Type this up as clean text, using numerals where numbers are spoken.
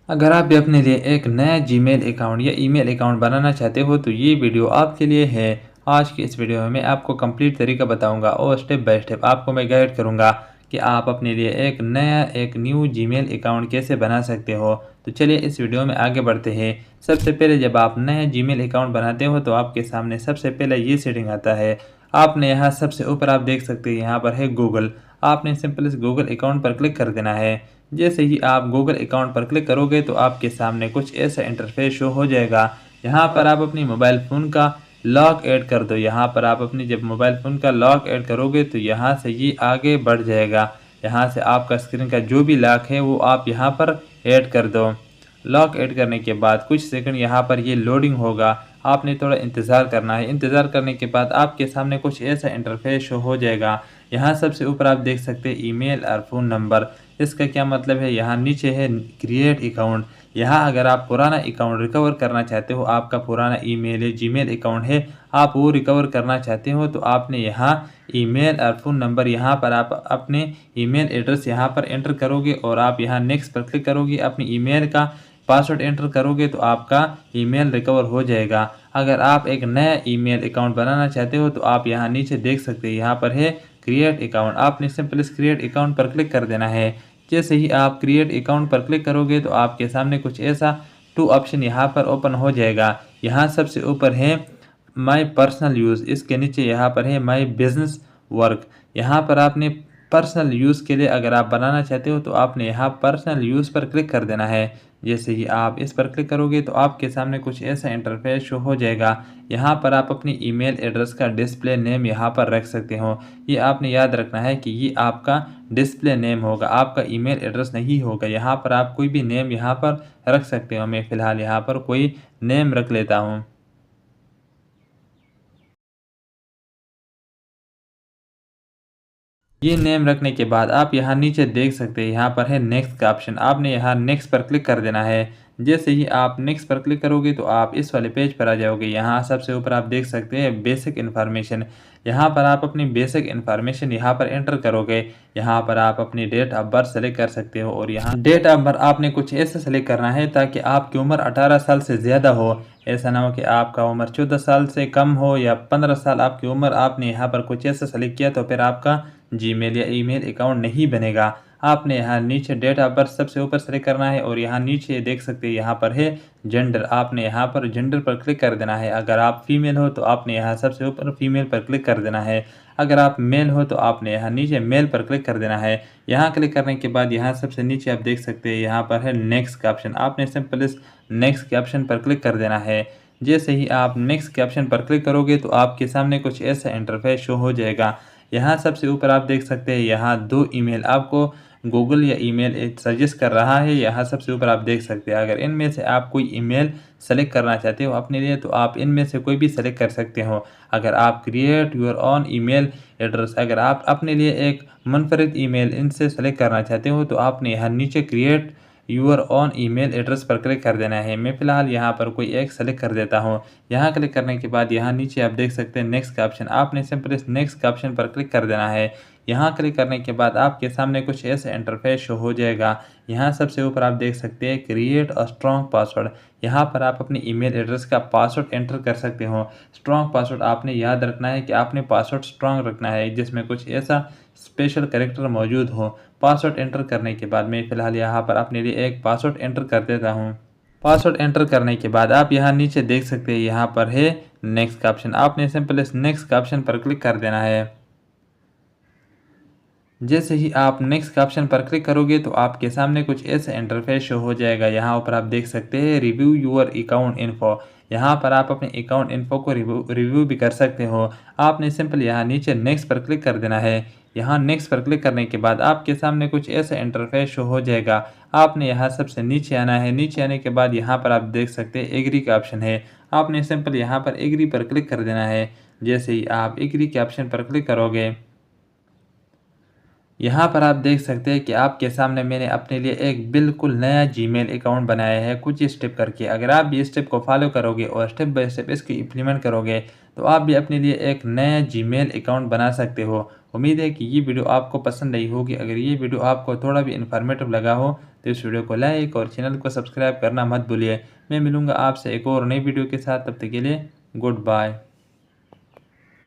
अगर आप भी अपने लिए एक नया जीमेल अकाउंट या ईमेल अकाउंट बनाना चाहते हो तो ये वीडियो आपके लिए है। आज की इस वीडियो में मैं आपको कंप्लीट तरीका बताऊंगा और स्टेप बाय स्टेप आपको मैं गाइड करूंगा कि आप अपने लिए एक न्यू जीमेल अकाउंट कैसे बना सकते हो। तो चलिए इस वीडियो में आगे बढ़ते हैं। सबसे पहले जब आप नया जीमेल अकाउंट बनाते हो तो आपके सामने सबसे पहले ये सेटिंग आता है। आपने यहाँ सबसे ऊपर आप देख सकते हैं यहाँ पर है गूगल। आपने सिंपल इस गूगल अकाउंट पर क्लिक कर देना है। जैसे ही आप गूगल अकाउंट पर क्लिक करोगे तो आपके सामने कुछ ऐसा इंटरफेस शो हो जाएगा। यहाँ पर आप अपनी मोबाइल फ़ोन का लॉक ऐड कर दो। यहाँ पर आप अपनी जब मोबाइल फ़ोन का लॉक ऐड करोगे तो यहाँ से ये आगे बढ़ जाएगा। यहाँ से आपका स्क्रीन का जो भी लॉक है वो आप यहाँ पर ऐड कर दो। लॉक ऐड करने के बाद कुछ सेकंड यहाँ पर ये लोडिंग होगा। आपने थोड़ा इंतज़ार करना है। इंतज़ार करने के बाद आपके सामने कुछ ऐसा इंटरफेस शो हो जाएगा। यहाँ सबसे ऊपर आप देख सकते हैं ईमेल और फ़ोन नंबर। इसका क्या मतलब है, यहाँ नीचे है क्रिएट अकाउंट। यहाँ अगर आप पुराना अकाउंट रिकवर करना चाहते हो, आपका पुराना ईमेल या जीमेल अकाउंट है, आप वो रिकवर करना चाहते हो तो आपने यहाँ ईमेल और फ़ोन नंबर यहाँ पर आप अपने ईमेल एड्रेस यहाँ पर एंटर करोगे और आप यहाँ नेक्स्ट पर क्लिक करोगे। अपनी ईमेल का पासवर्ड एंटर करोगे तो आपका ईमेल रिकवर हो जाएगा। अगर आप एक नया ईमेल अकाउंट बनाना चाहते हो तो आप यहाँ नीचे देख सकते हैं यहाँ पर है क्रिएट अकाउंट। आपने सिंपल इस क्रिएट अकाउंट पर क्लिक कर देना है। जैसे ही आप क्रिएट अकाउंट पर क्लिक करोगे तो आपके सामने कुछ ऐसा टू ऑप्शन यहाँ पर ओपन हो जाएगा। यहाँ सबसे ऊपर है माय पर्सनल यूज़, इसके नीचे यहाँ पर है माय बिजनेस वर्क। यहाँ पर आपने पर्सनल यूज़ के लिए अगर आप बनाना चाहते हो तो आपने यहाँ पर्सनल यूज़ पर क्लिक कर देना है। जैसे ही आप इस पर क्लिक करोगे तो आपके सामने कुछ ऐसा इंटरफेस शो हो जाएगा। यहाँ पर आप अपनी ईमेल एड्रेस का डिस्प्ले नेम यहाँ पर रख सकते हो। ये आपने याद रखना है कि ये आपका डिस्प्ले नेम होगा, आपका ईमेल एड्रेस नहीं होगा। यहाँ पर आप कोई भी नेम यहाँ पर रख सकते हो। मैं फ़िलहाल यहाँ पर कोई नेम रख लेता हूँ। ये नेम रखने के बाद आप यहाँ नीचे देख सकते हैं यहाँ पर है नेक्स्ट का ऑप्शन। आपने यहाँ नेक्स्ट पर क्लिक कर देना है। जैसे ही आप नेक्स्ट पर क्लिक करोगे तो आप इस वाले पेज पर आ जाओगे। यहाँ सबसे ऊपर आप देख सकते हैं बेसिक इन्फॉर्मेशन। यहाँ पर आप अपनी बेसिक इन्फॉर्मेशन यहाँ पर एंटर करोगे। यहाँ पर आप अपनी डेट ऑफ बर्थ सेलेक्ट कर सकते हो और यहाँ डेट ऑफ बर्थ आपने कुछ ऐसा सेलेक्ट करना है ताकि आपकी उम्र 18 साल से ज़्यादा हो। ऐसा ना हो कि आपका उम्र 14 साल से कम हो या 15 साल आपकी उम्र। आपने यहाँ पर कुछ ऐसा सेलेक्ट किया तो फिर आपका जीमेल या ईमेल अकाउंट नहीं बनेगा। आपने यहाँ नीचे डेट ऑफ बर्थ सबसे ऊपर सेलेक्ट करना है और यहाँ नीचे देख सकते हैं यहाँ पर है जेंडर। आपने यहाँ पर जेंडर पर क्लिक कर देना है। अगर आप फीमेल हो तो आपने यहाँ सबसे ऊपर फीमेल पर क्लिक कर देना है। अगर आप मेल हो तो आपने यहाँ नीचे मेल पर क्लिक कर देना है। यहाँ क्लिक करने के बाद यहाँ सबसे नीचे आप देख सकते हैं यहाँ पर है नेक्स्ट का ऑप्शन। आपने सिंपल इस नेक्स्ट के ऑप्शन पर क्लिक कर देना है। जैसे ही आप नेक्स्ट के ऑप्शन पर क्लिक करोगे तो आपके सामने कुछ ऐसा इंटरफेस शो हो जाएगा। यहाँ सबसे ऊपर आप देख सकते हैं यहाँ दो ईमेल आपको गूगल या ईमेल सजेस्ट कर रहा है। यहाँ सबसे ऊपर आप देख सकते हैं अगर इनमें से आप कोई ईमेल सेलेक्ट करना चाहते हो अपने लिए तो आप इनमें से कोई भी सेलेक्ट कर सकते हो। अगर आप create your own email address, अगर आप अपने लिए एक मुनफरिद ईमेल इनसे सेलेक्ट करना चाहते हो तो आपने यहाँ नीचे create you're on email address पर क्लिक कर देना है। मैं फ़िलहाल यहाँ पर कोई एक सेलेक्ट कर देता हूँ। यहाँ क्लिक करने के बाद यहाँ नीचे आप देख सकते हैं नेक्स्ट का ऑप्शन। आपने सिंपल इस नेक्स्ट का ऑप्शन पर क्लिक कर देना है। यहाँ क्लिक करने के बाद आपके सामने कुछ ऐसा इंटरफेस शो हो जाएगा। यहाँ सबसे ऊपर आप देख सकते हैं क्रिएट अ स्ट्रॉन्ग पासवर्ड। यहाँ पर आप अपनी ईमेल एड्रेस का पासवर्ड एंटर कर सकते हो। स्ट्रॉन्ग पासवर्ड आपने याद रखना है कि आपने पासवर्ड स्ट्रॉन्ग रखना है जिसमें कुछ ऐसा स्पेशल कैरेक्टर मौजूद हो। पासवर्ड एंटर करने के बाद मैं फ़िलहाल यहाँ पर अपने लिए एक पासवर्ड एंटर कर देता हूँ। पासवर्ड एंटर करने के बाद आप यहाँ नीचे देख सकते हैं यहाँ पर है नेक्स्ट का ऑप्शन। आपने सिंपल इस नेक्स्ट का ऑप्शन पर क्लिक कर देना है। जैसे ही आप नेक्स्ट के ऑप्शन पर क्लिक करोगे तो आपके सामने कुछ ऐसा इंटरफेस शो हो जाएगा। यहाँ ऊपर आप देख सकते हैं रिव्यू यूर अकाउंट इन्फो। यहाँ पर आप अपने अकाउंट इन्फो को रिव्यू भी कर सकते हो। आपने सिंपल यहाँ नीचे नेक्स्ट पर क्लिक कर देना है। यहाँ नेक्स्ट पर क्लिक करने के बाद आपके सामने कुछ ऐसा इंटरफेस शो हो जाएगा। आपने यहाँ सबसे नीचे आना है। नीचे आने के बाद यहाँ पर आप देख सकते हैं एग्री का ऑप्शन है। आपने सिंपल यहाँ पर एग्री पर क्लिक कर देना है। जैसे ही आप एग्री के ऑप्शन पर क्लिक करोगे यहाँ पर आप देख सकते हैं कि आपके सामने मैंने अपने लिए एक बिल्कुल नया जीमेल अकाउंट बनाया है कुछ स्टेप करके। अगर आप भी स्टेप को फॉलो करोगे और स्टेप बाय स्टेप इसको इम्प्लीमेंट करोगे तो आप भी अपने लिए एक नया जीमेल अकाउंट बना सकते हो। उम्मीद है कि ये वीडियो आपको पसंद आई होगी। अगर ये वीडियो आपको थोड़ा भी इन्फॉर्मेटिव लगा हो तो इस वीडियो को लाइक और चैनल को सब्सक्राइब करना मत भूलिए। मैं मिलूंगा आपसे एक और नई वीडियो के साथ, तब तक के लिए गुड बाय।